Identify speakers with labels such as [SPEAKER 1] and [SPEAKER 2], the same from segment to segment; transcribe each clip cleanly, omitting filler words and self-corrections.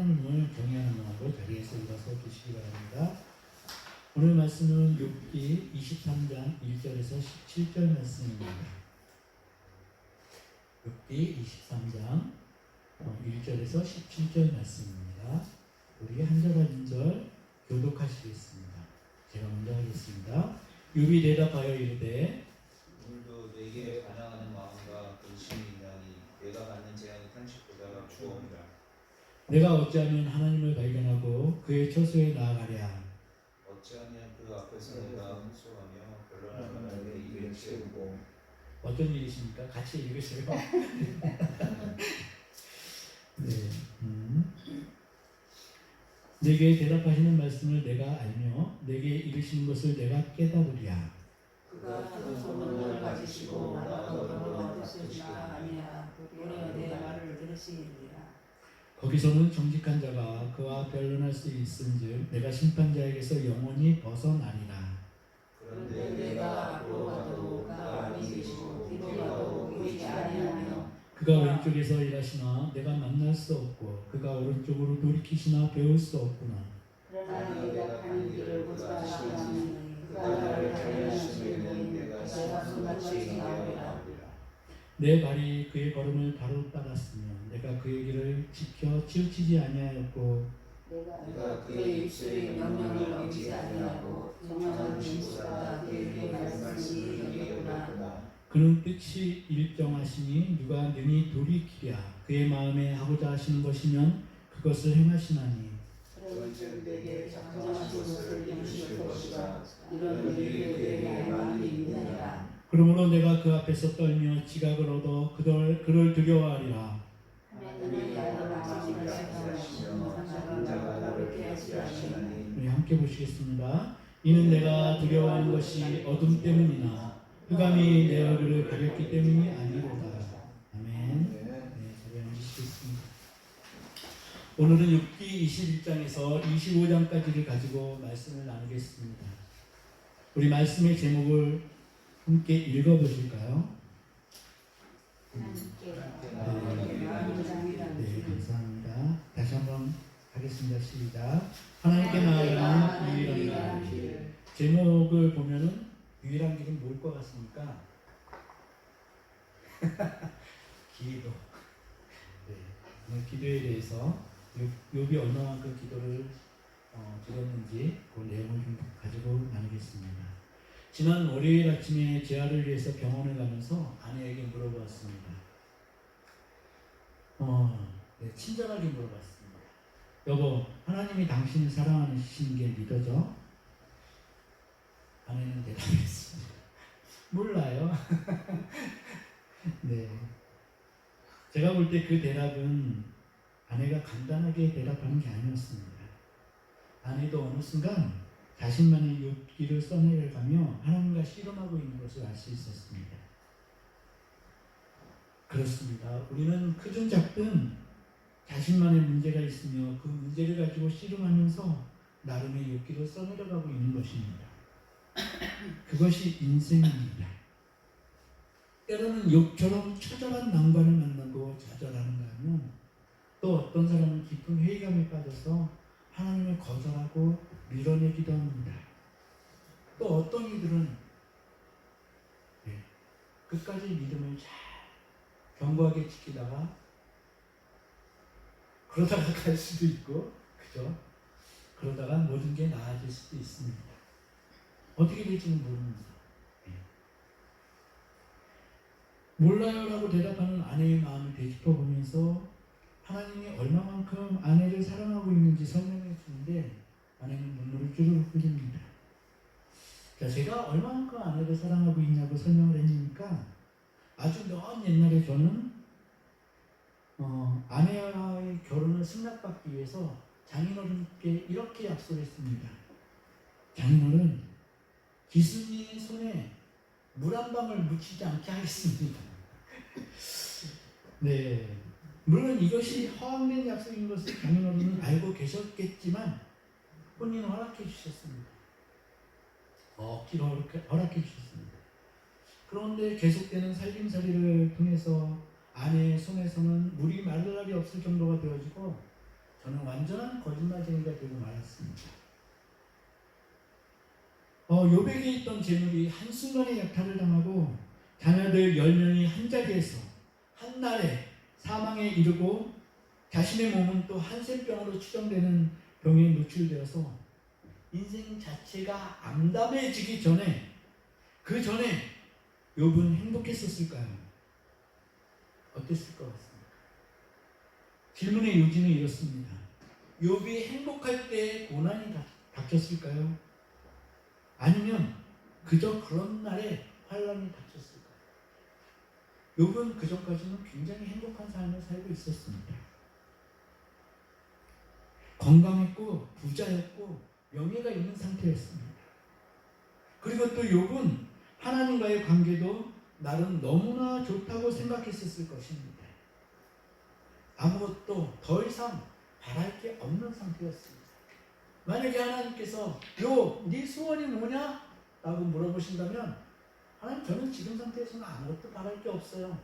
[SPEAKER 1] 하나님을 경외하는 마음으로 자리에서 일어서 주시기 바랍니다. 오늘 말씀은 욥기 23장 1절에서 17절 말씀입니다. 욥기 23장 1절에서 17절 말씀입니다. 우리 한 절 한 절 교독하시겠습니다. 제가 먼저 하겠습니다. 욥이 대답하여 이르되
[SPEAKER 2] 오늘도 내게 반항하는 마음과 근심이 있나니 내가 받는 재앙이 탄식보다 주옵니다.
[SPEAKER 1] 내가 어찌하면 하나님을 발견하고 그의 처소에 나아가랴.
[SPEAKER 2] 어찌하면 그 앞에서 내가 흡수하며 변론할 만한 내 입을 채우고.
[SPEAKER 1] 어떤 일이십니까? 같이 읽으세요. 네. 내게 대답하시는 말씀을 내가 알며 내게 이르시는 것을 내가 깨달으랴.
[SPEAKER 3] 그가 큰 소문을 가지시고 나도 너를 얻으시리라 아니야. 우리가 내 말을 들으시리라.
[SPEAKER 1] 거기서는 정직한 자가 그와 변론할 수 있은즉 내가 심판자에게서 영원히 벗어나리라.
[SPEAKER 2] 그런데
[SPEAKER 3] 내가 앞으로 가도 그가 아니 계시고 뒤로 가도 보이지 아니하며
[SPEAKER 1] 그가 왼쪽에서 일하시나 내가 만날 수 없고 그가 오른쪽으로 돌이키시나 배울 수 없구나.
[SPEAKER 3] 그러나 내가 가는 길을 그가 아시나니 그가 나를 달려하시니 내가 손같이 나오리라.
[SPEAKER 1] 내 발이 그의 걸음을 바로 따랐으며 내가 그의 길을 지켜 치우치지 아니하였고
[SPEAKER 3] 내가 그의 입술의 명령을 어기지 아니하고 정령한 진수가 그에게 말씀이 여겼구나.
[SPEAKER 1] 그는 뜻이 일정하시니 누가 능히 돌이키랴. 그의 마음에 하고자 하시는 것이면 그것을 행하시나니
[SPEAKER 3] 그런즉 내게 작정하신 것을 이루실 것이다. 이런 일이 그에게 많이 있느니라.
[SPEAKER 1] 그러므로 내가 그 앞에서 떨며 지각을 얻어 그를 두려워하리라.
[SPEAKER 3] 하나님의 나를 마음을 시사하시며 상자가 나를 피하지 않으니.
[SPEAKER 1] 우리 함께 보시겠습니다. 이는 내가 두려워하는 것이 어둠 때문이나 흑암이 내 얼굴을 가렸기 때문이 아니로다. 아멘. 네, 자리 앉으시겠습니다. 오늘은 욥기 21장에서 25장까지를 가지고 말씀을 나누겠습니다. 우리 말씀의 제목을 함께 읽어보실까요? 네, 감사합니다. 다시 한번 하겠습니다. 시작. 하나님께 나아가는 유일한 길. 제목을 보면은 유일한 길은 뭘 것 같습니까? 기도. 네, 오늘 기도에 대해서 욥이 얼마만큼 기도를 드렸는지 그 내용을 좀 가지고 나누겠습니다. 지난 월요일 아침에 재활을 위해서 병원을 가면서 아내에게 물어봤습니다. 네, 친절하게 물어봤습니다. 여보, 하나님이 당신을 사랑하시는 게 믿어져? 아내는 대답했습니다. 몰라요. 네. 제가 볼 때 그 대답은 아내가 간단하게 대답하는 게 아니었습니다. 아내도 어느 순간 자신만의 욥기를 써내려가며 하나님과 씨름하고 있는 것을 알 수 있었습니다. 그렇습니다. 우리는 크든 작든 자신만의 문제가 있으며 그 문제를 가지고 씨름하면서 나름의 욥기를 써내려가고 있는 것입니다. 그것이 인생입니다. 때로는 욥처럼 처절한 난관을 만나고 좌절하는가 하면 또 어떤 사람은 깊은 회의감에 빠져서 하나님을 거절하고 밀어내기도 합니다. 또 어떤 이들은 끝까지 믿음을 잘 견고하게 지키다가 그러다가 갈 수도 있고, 그죠? 그러다가 모든 게 나아질 수도 있습니다. 어떻게 될지는 모릅니다. 몰라요 라고 대답하는 아내의 마음을 되짚어 보면서 하나님이 얼마만큼 아내를 사랑하고 있는지 설명해 주는데 아내는 눈물을 주르륵 흘립니다. 자, 제가 얼마만큼 아내를 사랑하고 있냐고 설명을 했으니까 아주 먼 옛날에 저는 아내와의 결혼을 승낙받기 위해서 장인어른께 이렇게 약속했습니다. 장인어른, 기순이의 손에 물 한 방울 묻히지 않게 하겠습니다. 네, 물론 이것이 허황된 약속인 것을 장인어른은 알고 계셨겠지만 본인은 허락해 주셨습니다. 억지로 허락해 주셨습니다. 그런데 계속되는 살림살이를 통해서 아내의 손에서는 물이 마를 날이 없을 정도가 되어지고 저는 완전한 거짓말쟁이가 되고 말았습니다. 요백에 있던 재물이 한순간에 약탈을 당하고 자녀들 10명이 한 자리에서 한날에 사망에 이르고 자신의 몸은 또 한센병으로 추정되는 병에 노출되어서 인생 자체가 암담해지기 전에 그 전에 욥은 행복했었을까요? 어땠을 것 같습니까? 질문의 요지는 이렇습니다. 욥이 행복할 때 고난이 닥쳤을까요? 아니면 그저 그런 날에 환란이 닥쳤을까요? 욥은 그전까지는 굉장히 행복한 삶을 살고 있었습니다. 건강했고 부자였고 명예가 있는 상태였습니다. 그리고 또 욥은 하나님과의 관계도 나름 너무나 좋다고 생각했었을 것입니다. 아무것도 더 이상 바랄 게 없는 상태였습니다. 만약에 하나님께서 욥, 네 소원이 뭐냐? 라고 물어보신다면 하나님, 저는 지금 상태에서는 아무것도 바랄 게 없어요.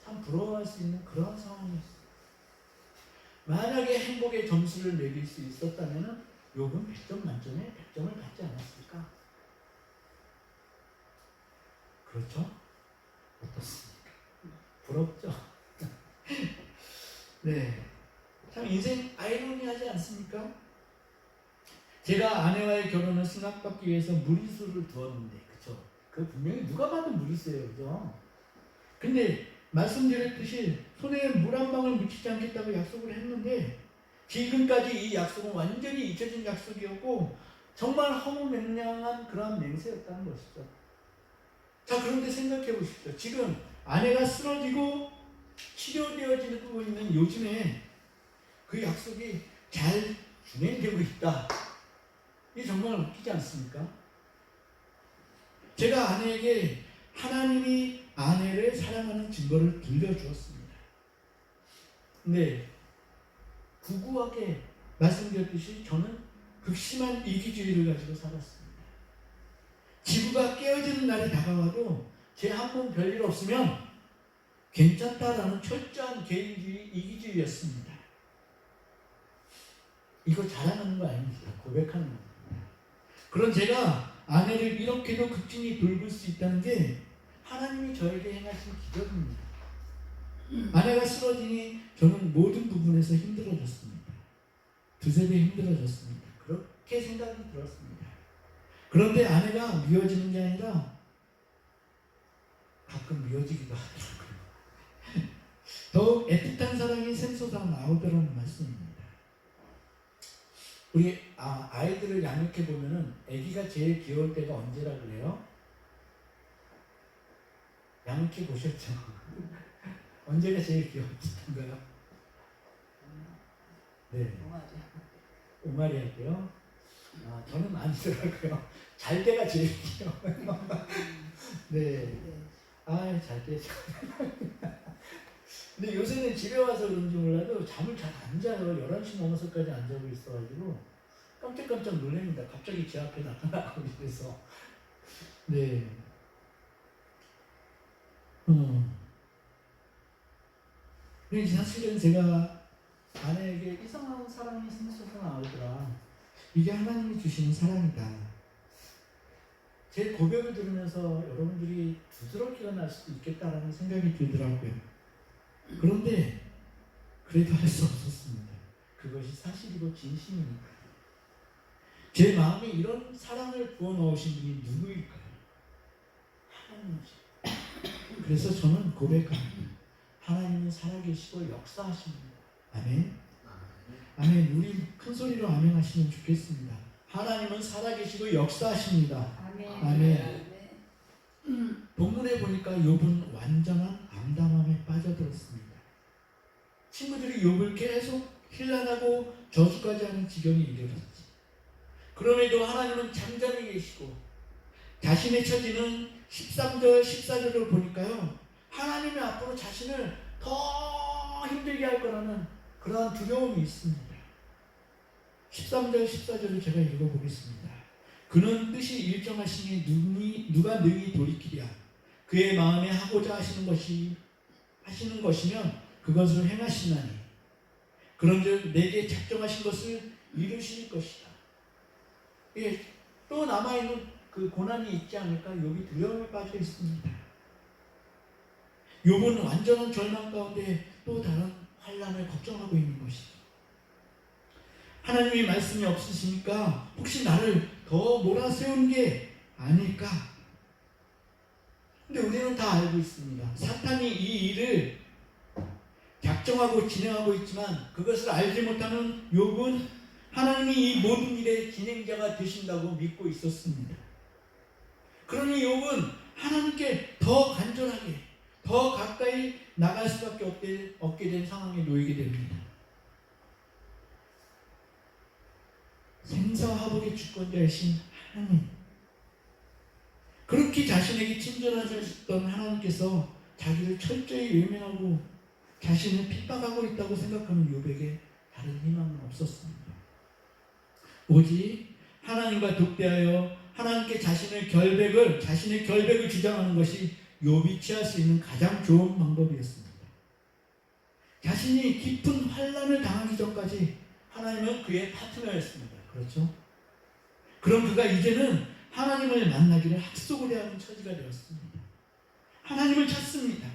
[SPEAKER 1] 참 부러워할 수 있는 그런 상황이었어요. 만약에 행복의 점수를 매길 수 있었다면 욥은 100점 만점에 100점을 받지 않았을까? 그렇죠? 어떻습니까? 부럽죠? 네. 참 인생 아이러니하지 않습니까? 제가 아내와의 결혼을 승낙받기 위해서 무리수를 두었는데, 그쵸? 그 분명히 누가 봐도 무리수예요, 그죠? 근데 말씀드렸듯이 손에 물 한 방울 묻히지 않겠다고 약속을 했는데 지금까지 이 약속은 완전히 잊혀진 약속이었고 정말 허무맹랑한 그러한 맹세였다는 것이죠. 자, 그런데 생각해 보십시오. 지금 아내가 쓰러지고 치료되어지고 있는 요즘에 그 약속이 잘 진행되고 있다. 이게 정말 웃기지 않습니까? 제가 아내에게 하나님이 아내를 사랑하는 증거를 들려주었습니다. 네, 구구하게 말씀드렸듯이 저는 극심한 이기주의를 가지고 살았습니다. 지구가 깨어지는 날이 다가와도 제 한 몸 별일 없으면 괜찮다라는 철저한 개인주의, 이기주의였습니다. 이거 자랑하는 거 아닙니다. 고백하는 겁니다. 그런 제가 아내를 이렇게도 극진히 돌볼 수 있다는 게 하나님이 저에게 행하신 기적입니다. 아내가 쓰러지니 저는 모든 부분에서 힘들어졌습니다. 두세 배 힘들어졌습니다. 그렇게 생각이 들었습니다. 그런데 아내가 미워지는 게 아니라 가끔 미워지기도 하더라고요. 더욱 애틋한 사랑이 샘솟아 나오더라는 말씀입니다. 우리 아이들을 양육해 보면은 아기가 제일 귀여울 때가 언제라 그래요? 양육해 보셨죠? 언제가 제일 귀엽던가요? 네. 오마리 할게요. 저는 아니더라고요. 잘 때가 제일 귀여워요. 네. 잘 때죠. 근데 요새는 집에 와서 그런지 몰라도 잠을 잘 안 자요. 11시 넘어서까지 안 자고 있어가지고 깜짝깜짝 놀랍니다. 갑자기 제 앞에 나타나고 이래서. 네. 근데 사실은 제가 아내에게 이상한 사랑이 생겨서 나오더라. 이게 하나님이 주시는 사랑이다. 제 고백을 들으면서 여러분들이 두드러기가 날 수도 있겠다라는 생각이 들더라고요. 그런데 그래도 할 수 없었습니다. 그것이 사실이고 진심이니까. 제 마음에 이런 사랑을 부어넣으신 분이 누구일까요? 하나님이시죠. 그래서 저는 고백합니다. 하나님은 살아계시고 역사하십니다. 아멘. 아멘. 우리 큰 소리로 아멘 하시면 좋겠습니다. 하나님은 살아계시고 역사하십니다. 아멘. 본문에 보니까 욥은 완전한 암담함에 빠져들었습니다. 친구들이 욥을 계속 힐난하고 저주까지 하는 지경에 이르렀지. 그럼에도 하나님은 잠잠히 계시고 자신의 처지는 13절, 14절을 보니까요. 하나님의 앞으로 자신을 더 힘들게 할 거라는 그러한 두려움이 있습니다. 13절, 14절을 제가 읽어보겠습니다. 그는 뜻이 일정하시니 누가 능히 돌이키랴. 그의 마음에 하고자 하시는 것이면 그것을 행하시나니 그런즉 내게 작정하신 것을 이루실 것이다. 예, 또 남아있는 그 고난이 있지 않을까? 욥이 두려움에 빠져 있습니다. 욥은 완전한 절망 가운데 또 다른 환난을 걱정하고 있는 것이죠. 하나님의 말씀이 없으시니까 혹시 나를 더 몰아세우는 게 아닐까? 근데 우리는 다 알고 있습니다. 사탄이 이 일을 작정하고 진행하고 있지만 그것을 알지 못하는 욥은 하나님이 이 모든 일의 진행자가 되신다고 믿고 있었습니다. 그러니 욥은 하나님께 더 간절하게, 더 가까이 나갈 수밖에 없게 된 상황에 놓이게 됩니다. 생사화복의 주권자이신 하나님, 그렇게 자신에게 친절하셨던 하나님께서 자기를 철저히 외면하고 자신을 핍박하고 있다고 생각하는 욥에게 다른 희망은 없었습니다. 오직 하나님과 독대하여 하나님께 자신의 결백을 주장하는 것이 욥이 취할 수 있는 가장 좋은 방법이었습니다. 자신이 깊은 환난을 당하기 전까지 하나님은 그의 파트너였습니다. 그렇죠? 그럼 그가 이제는 하나님을 만나기를 학속을 해야 하는 처지가 되었습니다. 하나님을 찾습니다.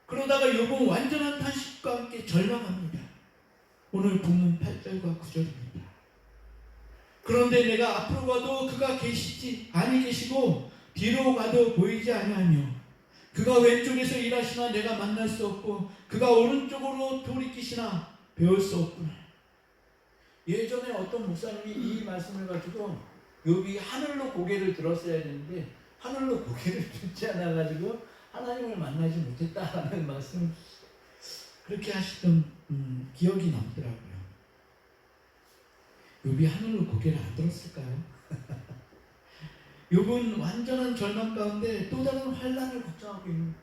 [SPEAKER 1] 그러다가 욥은 완전한 탄식과 함께 절망합니다. 오늘 본문 8절과 9절입니다. 그런데 내가 앞으로 가도 그가 아니 계시고 뒤로 가도 보이지 아니하며 그가 왼쪽에서 일하시나 내가 만날 수 없고 그가 오른쪽으로 돌이키시나 배울 수 없구나. 예전에 어떤 목사님이 이 말씀을 가지고 욥이 하늘로 고개를 들었어야 되는데 하늘로 고개를 들지 않아가지고 하나님을 만나지 못했다라는 말씀 그렇게 하시던 기억이 남더라고요. 욥이 하늘로 고개를 안 들었을까요? 욥은 완전한 절망 가운데 또 다른 환난을 걱정하고 있는.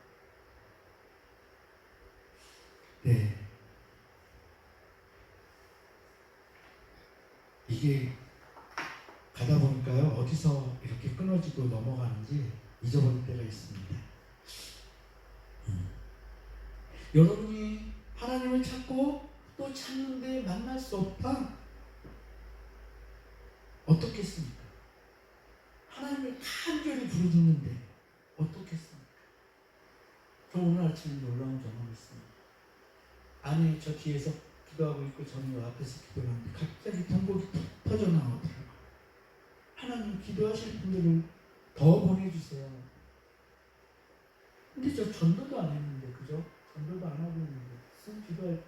[SPEAKER 1] 네, 이게 가다 보니까요 어디서 이렇게 끊어지고 넘어가는지 잊어버릴 때가 있습니다. 여러분이 하나님을 찾고 또 찾는데 만날 수 없다? 어떻겠습니까? 하나님을 간절히 부르짖는데 어떻겠습니까? 저 오늘 아침에 놀라운 경험을 했습니다. 아니 저 뒤에서 기도하고 있고 저는 요 앞에서 기도하는데 갑자기 통곡이 터져 나오더라고요. 하나님 기도하실 분들을 더 보내주세요. 근데 저 전도도 안 했는데 그죠? 전도도 안 하고 있는데 무슨 기도할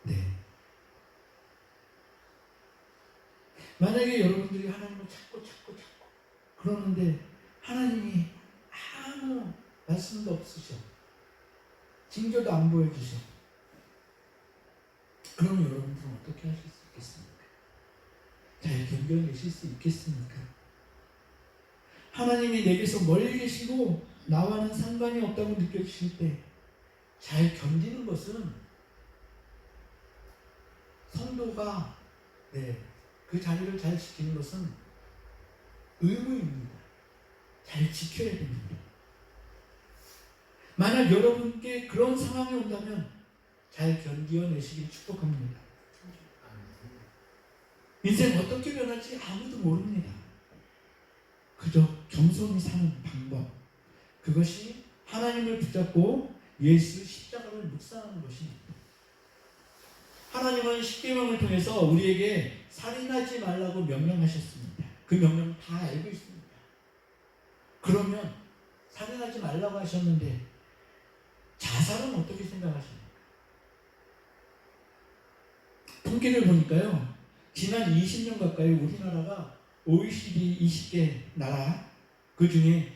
[SPEAKER 1] 네. 만약에 여러분들이 하나님을 찾고 그러는데 하나님이 아무 말씀도 없으셔, 징조도 안 보여주셔, 그러면 여러분들은 어떻게 하실 수 있겠습니까? 잘 견뎌내실 수 있겠습니까? 하나님이 내게서 멀리 계시고 나와는 상관이 없다고 느껴지실 때 잘 견디는 것은 성도가 그 자리를 잘 지키는 것은 의무입니다. 잘 지켜야 됩니다. 만약 여러분께 그런 상황이 온다면 잘 견디어내시길 축복합니다. 인생 어떻게 변할지 아무도 모릅니다. 그저 겸손히 사는 방법, 그것이 하나님을 붙잡고 예수 십자가를 묵상하는 것입니다. 하나님은 십계명을 통해서 우리에게 살인하지 말라고 명령하셨습니다. 그 명령 다 알고 있습니다. 그러면 살인하지 말라고 하셨는데 자살은 어떻게 생각하십니까? 통계를 보니까요, 지난 20년 가까이 우리나라가 OECD 20개 나라 그 중에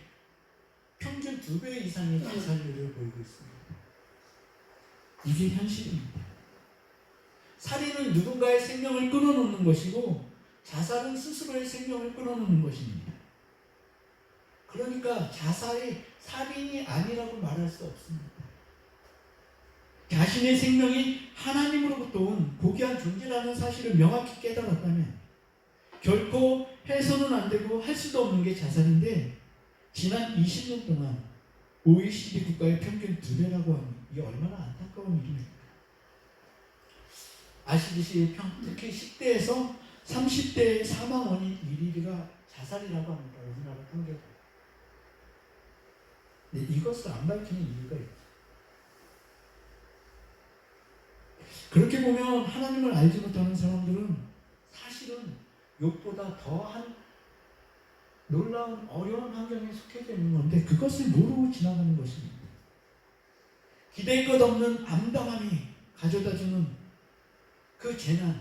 [SPEAKER 1] 평균 2배 이상의 자살률을 보이고 있습니다. 이게 현실입니다. 살인은 누군가의 생명을 끊어놓는 것이고 자살은 스스로의 생명을 끊어놓는 것입니다. 그러니까 자살이 살인이 아니라고 말할 수 없습니다. 자신의 생명이 하나님으로부터 온 고귀한 존재라는 사실을 명확히 깨달았다면 결코 해서는 안 되고 할 수도 없는 게 자살인데 지난 20년 동안 OECD 국가의 평균 2배라고 이게 얼마나 안타까운 일입니까? 아시듯이 특히 10대에서 30대의 사망 원인 1위가 자살이라고 합니다. 우리나라 통계가. 근데 이것을 안 밝히는 이유가 있다. 그렇게 보면 하나님을 알지 못하는 사람들은 사실은 욥보다 더한 놀라운 어려운 환경에 속해져 있는 건데 그것을 모르고 지나가는 것입니다. 기댈 것 없는 암담함이 가져다주는 그 재난.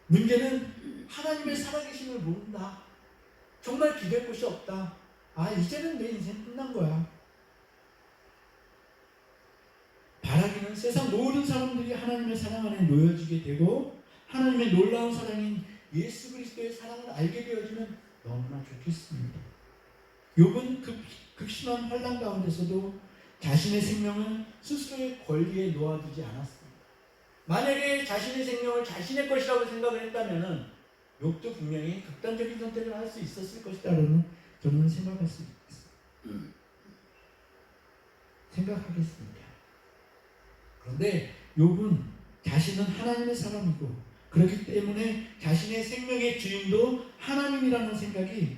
[SPEAKER 1] 문제는 하나님의 살아계심을 모른다. 정말 기댈 곳이 없다. 아, 이제는 내 인생 끝난 거야. 바라기는 세상 모든 사람들이 하나님의 사랑 안에 놓여지게 되고 하나님의 놀라운 사랑인 예수 그리스도의 사랑을 알게 되어지면 너무나 좋겠습니다. 욥은 극심한 환난 가운데서도 자신의 생명을 스스로의 권리에 놓아두지 않았습니다. 만약에 자신의 생명을 자신의 것이라고 생각을 했다면 욥도 분명히 극단적인 선택을 할 수 있었을 것이다라는 저는 생각하겠습니다. 그런데 욥은 자신은 하나님의 사람이고 그렇기 때문에 자신의 생명의 주인도 하나님이라는 생각이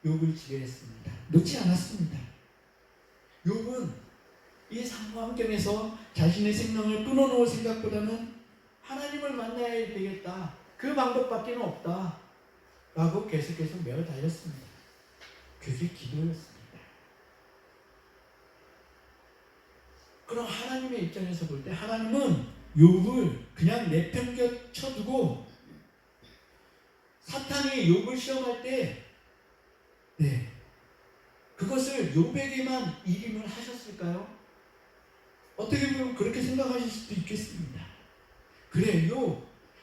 [SPEAKER 1] 욥을 지배했습니다. 놓지 않았습니다. 욥은 이 상황경에서 자신의 생명을 끊어놓을 생각보다는 하나님을 만나야 되겠다. 그 방법밖에 없다. 라고 계속해서 매어 달렸습니다. 그게 기도였습니다. 그럼 하나님의 입장에서 볼 때 하나님은 욥을 그냥 내팽겨쳐두고 사탄이 욥을 시험할 때 그것을 욥에게만 일임을 하셨을까요? 어떻게 보면 그렇게 생각하실 수도 있겠습니다. 그래, 욥,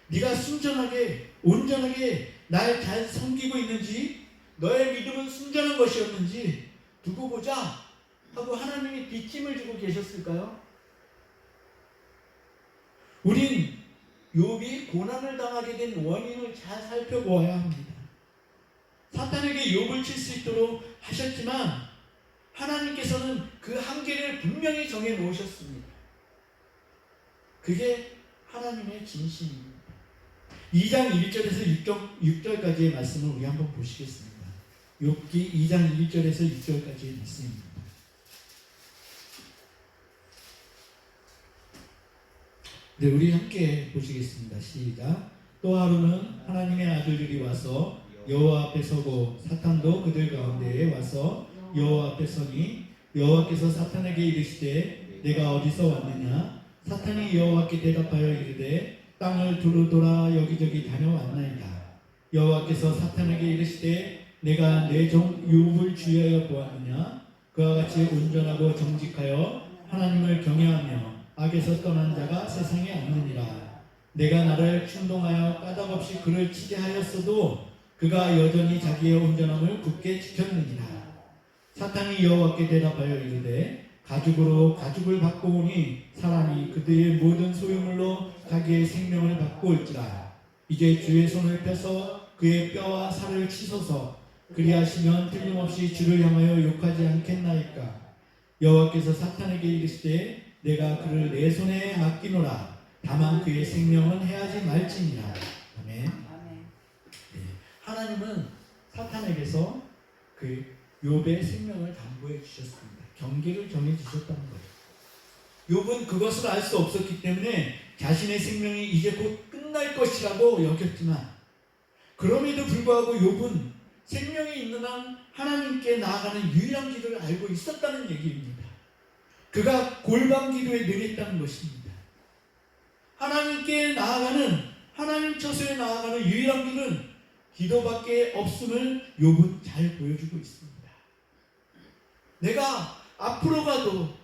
[SPEAKER 1] 네가 순전하게 온전하게 날 잘 섬기고 있는지 너의 믿음은 순전한 것이었는지 두고 보자 하고 하나님이 뒷짐을 주고 계셨을까요? 우린 욥이 고난을 당하게 된 원인을 잘 살펴보아야 합니다. 사탄에게 욥을 칠 수 있도록 하셨지만 하나님께서는 그 한계를 분명히 정해 놓으셨습니다. 그게 하나님의 진심입니다. 2장 1절에서 6절까지의 말씀을 우리 한번 보시겠습니다. 욥기 2장 1절에서 6절까지의 말씀입니다. 네, 우리 함께 보시겠습니다. 시작. 또 하루는 하나님의 아들들이 와서 여호와 앞에 서고 사탄도 그들 가운데에 와서 여호와 앞에 서니 여호와께서 사탄에게 이르시되 내가 어디서 왔느냐? 사탄이 여호와께 대답하여 이르되 땅을 두루 돌아 여기저기 다녀왔나이다. 여호와께서 사탄에게 이르시되 내가 내 종 욥을 주의하여 보았느냐? 그와 같이 온전하고 정직하여 하나님을 경외하며 악에서 떠난 자가 세상에 없느니라. 내가 나를 충동하여 까닭없이 그를 치게 하였어도 그가 여전히 자기의 온전함을 굳게 지켰느니라. 사탄이 여호와께 대답하여 이르되 가죽으로 가죽을 받고 오니 사람이 그들의 모든 소유물로 자기의 생명을 받고 올지라. 이제 주의 손을 펴서 그의 뼈와 살을 치소서. 그리하시면 틀림없이 주를 향하여 욕하지 않겠나이까. 여호와께서 사탄에게 이르시되 내가 그를 내 손에 맡기노라. 다만 그의 생명은 해하지 말지니라. 아멘. 네. 하나님은 사탄에게서 그 욥의 생명을 담보해 주셨습니다. 경계를 정해 주셨다는 거죠. 욥은 그것을 알 수 없었기 때문에 자신의 생명이 이제 곧 끝날 것이라고 여겼지만 그럼에도 불구하고 욥은 생명이 있는 한 하나님께 나아가는 유일한 길을 알고 있었다는 얘기입니다. 그가 골방 기도에 능했다는 것입니다. 하나님께 나아가는 하나님 처소에 나아가는 유일한 길은 기도밖에 없음을 욥은 잘 보여주고 있습니다. 내가 앞으로 가도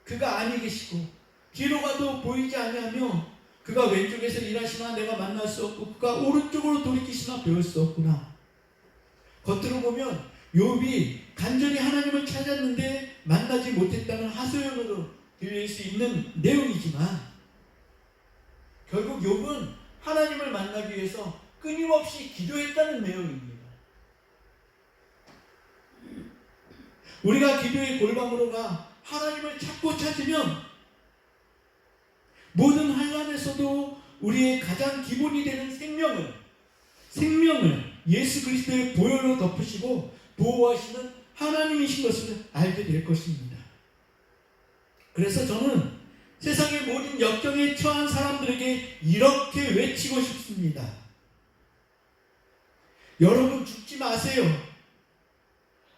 [SPEAKER 1] 그가 아니 계시고 뒤로 가도 보이지 아니하며 그가 왼쪽에서 일하시나 내가 만날 수 없고 그가 오른쪽으로 돌이키시나 배울 수 없구나. 겉으로 보면 욥이 간절히 하나님을 찾았는데 만나지 못했다는 하소연으로 들릴 수 있는 내용이지만 결국 욥은 하나님을 만나기 위해서 끊임없이 기도했다는 내용입니다. 우리가 기도의 골방으로 가 하나님을 찾고 찾으면 모든 환란에서도 우리의 가장 기본이 되는 생명을 예수 그리스도의 보혈로 덮으시고 보호하시는 하나님이신 것을 알게 될 것입니다. 그래서 저는 세상의 모든 역경에 처한 사람들에게 이렇게 외치고 싶습니다. 여러분 죽지 마세요.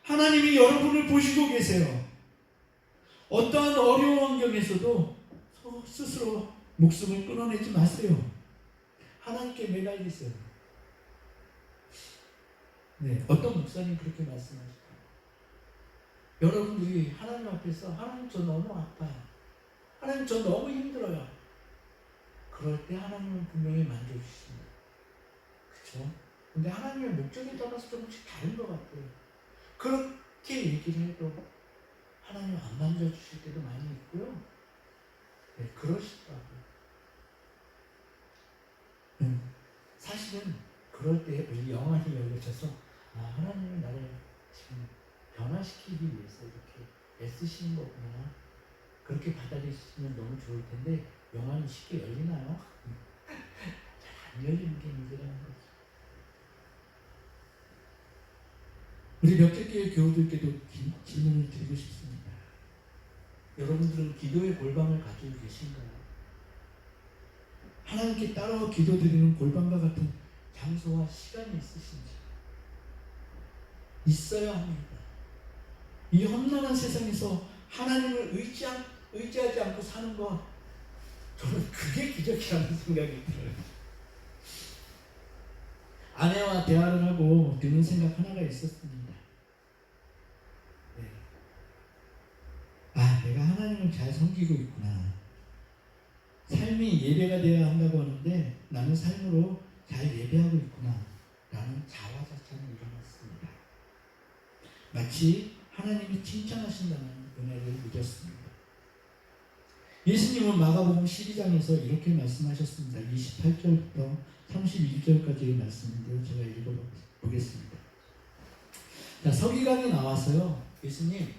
[SPEAKER 1] 하나님이 여러분을 보시고 계세요. 어떠한 어려운 환경에서도 스스로 목숨을 끊어내지 마세요. 하나님께 매달리세요. 네, 어떤 목사님 그렇게 말씀하실까요? 여러분들이 하나님 앞에서 하나님 저 너무 아파요. 하나님 저 너무 힘들어요. 그럴 때 하나님은 분명히 만져주십니다. 그렇죠? 근데 하나님의 목적에 따라서 조금씩 다른 것 같아요. 그렇게 얘기를 해도 하나님 안 만져주실 때도 많이 있고요. 네, 그러시더라고요. 사실은 그럴 때 우리 영안이 열려져서 하나님이 나를 지금 변화시키기 위해서 이렇게 애쓰시는 거구나. 그렇게 받아들이시면 너무 좋을 텐데 영안이 쉽게 열리나요? 잘 안 열리는 게 문제라는 거죠. 우리 몇개교회 교우들께도 질문을 드리고 싶습니다. 여러분들은 기도의 골방을 가지고 계신가요? 하나님께 따라 기도드리는 골방과 같은 장소와 시간이 있으신지 있어야 합니다. 이 험난한 세상에서 하나님을 의지하지 않고 사는 것, 저는 그게 기적이라는 생각이 들어요. 아내와 대화를 하고 드는 생각 하나가 있었습니다. 네. 내가 하나님을 잘 섬기고 있구나. 삶이 예배가 되어야 한다고 하는데 나는 삶으로 잘 예배하고 있구나 라는 자화자찬이 일어났습니다. 마치 하나님이 칭찬하신다는 은혜를 믿었습니다. 예수님은 마가복음 12장에서 이렇게 말씀하셨습니다. 28절부터 31절까지의 말씀인데요. 제가 읽어보겠습니다. 자, 서기관이 나와서요. 예수님,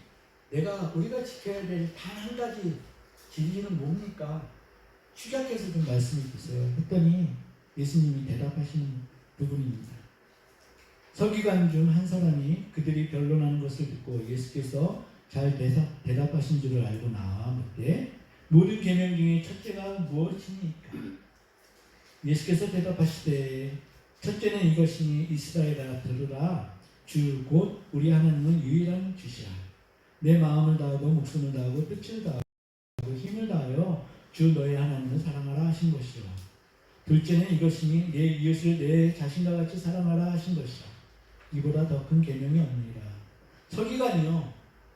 [SPEAKER 1] 우리가 지켜야 될 단 한 가지 진리는 뭡니까? 축약해서 좀 말씀해 주세요. 했더니 예수님이 대답하시는 부분입니다. 서기관 중 한 사람이 그들이 변론하는 것을 듣고 예수께서 잘 대답하신 줄을 알고 나와 묻되 모든 계명 중에 첫째가 무엇입니까? 예수께서 대답하시되 첫째는 이것이니 이스라엘아 들으라. 주 곧 우리 하나님은 유일한 주시라. 내 마음을 다하고 목숨을 다하고 뜻을 다하고 힘을 다하여 주 너의 하나님을 사랑하라 하신 것이요. 둘째는 이것이니 내 이웃을 내 자신과 같이 사랑하라 하신 것이라. 이보다 더 큰 계명이 없느니라. 서기관이요,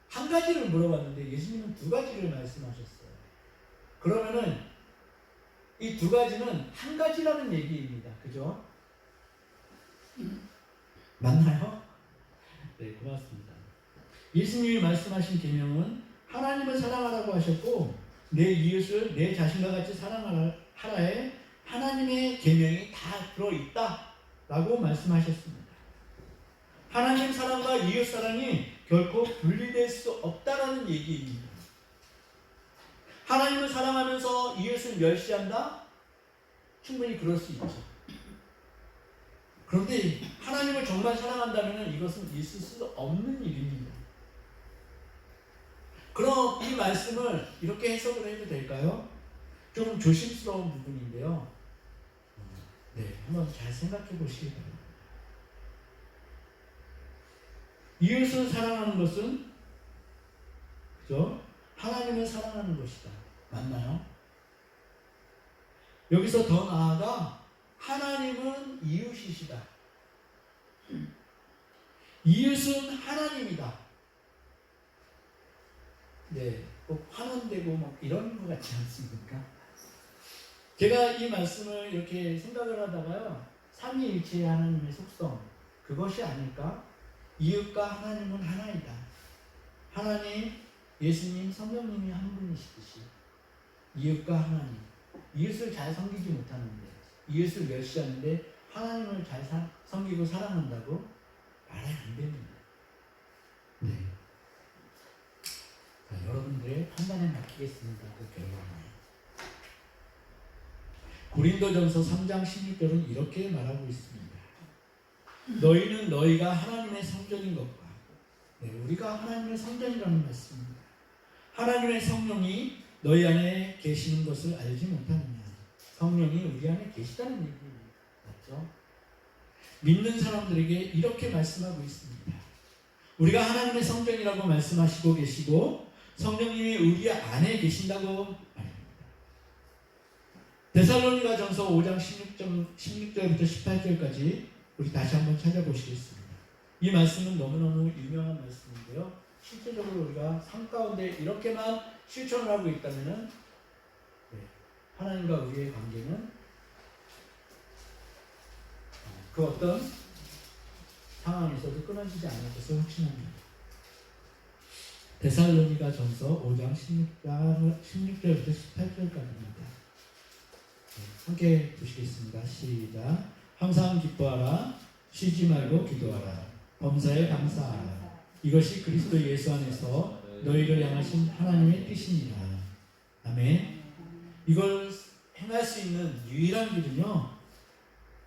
[SPEAKER 1] 한 가지를 물어봤는데 예수님은 두 가지를 말씀하셨어요. 그러면은 이 두 가지는 한 가지라는 얘기입니다. 그죠? 맞나요? 네, 고맙습니다. 예수님이 말씀하신 계명은 하나님을 사랑하라고 하셨고 내 이웃을 내 자신과 같이 사랑하라에 하나님의 계명이 다 들어있다라고 말씀하셨습니다. 하나님 사랑과 이웃 사랑이 결코 분리될 수 없다라는 얘기입니다. 하나님을 사랑하면서 이웃을 멸시한다? 충분히 그럴 수 있죠. 그런데 하나님을 정말 사랑한다면 이것은 있을 수 없는 일입니다. 그럼 이 말씀을 이렇게 해석을 해도 될까요? 좀 조심스러운 부분인데요. 네, 한번 잘 생각해 보시기 바랍니다. 이웃을 사랑하는 것은 그죠? 하나님을 사랑하는 것이다. 맞나요? 여기서 더 나아가 하나님은 이웃이시다. 이웃은 하나님이다. 네, 꼭 환원되고 막 이런 것 같지 않습니까? 제가 이 말씀을 이렇게 생각을 하다가요, 삼위일체의 하나님의 속성, 그것이 아닐까? 이웃과 하나님은 하나이다. 하나님, 예수님, 성령님이 한 분이시듯이 이웃과 하나님, 이웃을 잘 섬기지 못하는데, 이웃을 멸시하는데 하나님을 잘 섬기고 사랑한다고? 말이 안 됩니다. 네. 자, 여러분 여러분들의 판단에 맡기겠습니다. 그 결과는. 고린도전서 3장 16절은 이렇게 말하고 있습니다. 너희는 너희가 하나님의 성전인 것과 우리가 하나님의 성전이라는 말씀입니다. 하나님의 성령이 너희 안에 계시는 것을 알지 못하느냐. 성령이 우리 안에 계시다는 얘기입니다. 맞죠? 믿는 사람들에게 이렇게 말씀하고 있습니다. 우리가 하나님의 성전이라고 말씀하시고 계시고 성령님이 우리 안에 계신다고 말합니다. 데살로니가전서 5장 16절부터 18절까지 우리 다시 한번 찾아보시겠습니다. 이 말씀은 너무너무 유명한 말씀인데요. 실제적으로 우리가 삶 가운데 이렇게만 실천을 하고 있다면 하나님과 우리의 관계는 그 어떤 상황에서도 끊어지지 않을 것을 확신합니다. 데살로니가전서 5장 16절부터 18절까지입니다. 함께 보시겠습니다. 시작. 항상 기뻐하라. 쉬지 말고 기도하라. 범사에 감사하라. 이것이 그리스도 예수 안에서 너희를 향하신 하나님의 뜻이니라. 아멘. 이걸 행할 수 있는 유일한 길은요,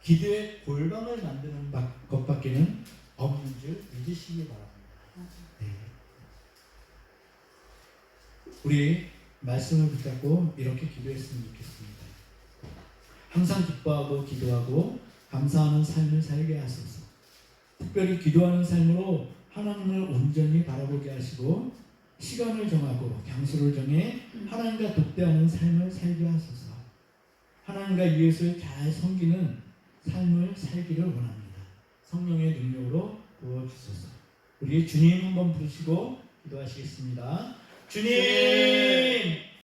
[SPEAKER 1] 기도의 골방을 만드는 것밖에는 없는 줄 믿으시기 바랍니다. 네. 우리 말씀을 붙잡고 이렇게 기도했으면 좋겠습니다. 항상 기뻐하고 기도하고 감사하는 삶을 살게 하소서. 특별히 기도하는 삶으로 하나님을 온전히 바라보게 하시고 시간을 정하고 장소를 정해 하나님과 독대하는 삶을 살게 하소서. 하나님과 이웃을 잘 섬기는 삶을 살기를 원합니다. 성령의 능력으로 도와주소서. 우리 주님 한번 부르시고 기도하시겠습니다. 주님!